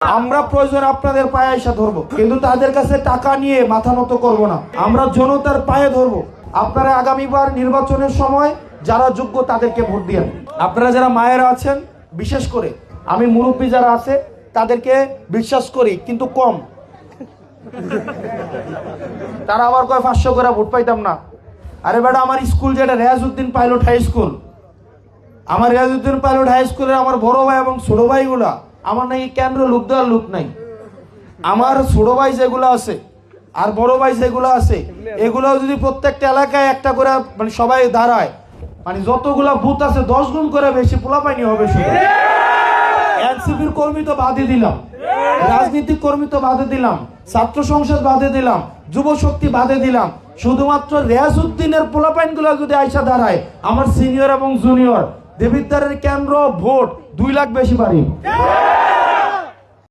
আমরা প্রয়োজন আপনাদের পায়ে এসে ধরবো, কিন্তু তাদের কাছে টাকা নিয়ে মাথা নত করবো না। আমরা জনতার পায়ে ধরবো। আপনারা আগামীবার নির্বাচনের সময় যারা যোগ্য তাদেরকে ভোট দিয়েন। আপনারা যারা মায়েরা আছেন, বিশেষ করে আমি মুরব্বী যারা আছে তাদেরকে বিশ্বাস করি, কিন্তু কম। তারা আবার কয় 500 করে ভোট পাইতাম না। আরে বেটা, আমার স্কুল যেটা রেয়াজউদ্দিন পাইলট হাই স্কুল, আমার রেয়াজউদ্দিন পাইলট হাই স্কুলের আমার বড় ভাই এবং ছোট ভাইগুলা, আমার নাকি কেন্দ্র লোক দেওয়ার লোক নাই। আমার ছোট ভাই যেগুলো আছে আর বড় ভাই যেগুলো আছে, এগুলো যদি প্রত্যেকটা এলাকায় একটা করে মানে সবাই দাঁড়ায়, মানে যতগুলা বুথ আছে 10 গুণ করে বেশি পোলাপাইনি হবে। শুধু এনসিপির কর্মী তো বাদে দিলাম, রাজনীতিক কর্মী তো বাদে দিলাম, ছাত্র সংসদ বাদে দিলাম, যুব শক্তি বাদে দিলাম। শুধুমাত্র রেয়াজউদ্দিনের পোলাপাইন গুলা যদি আইসা দাঁড়ায়, আমার সিনিয়র এবং জুনিয়র দেবিদ্বারের কেন্দ্র ভোট 2 লাখ বেশি বাড়ি।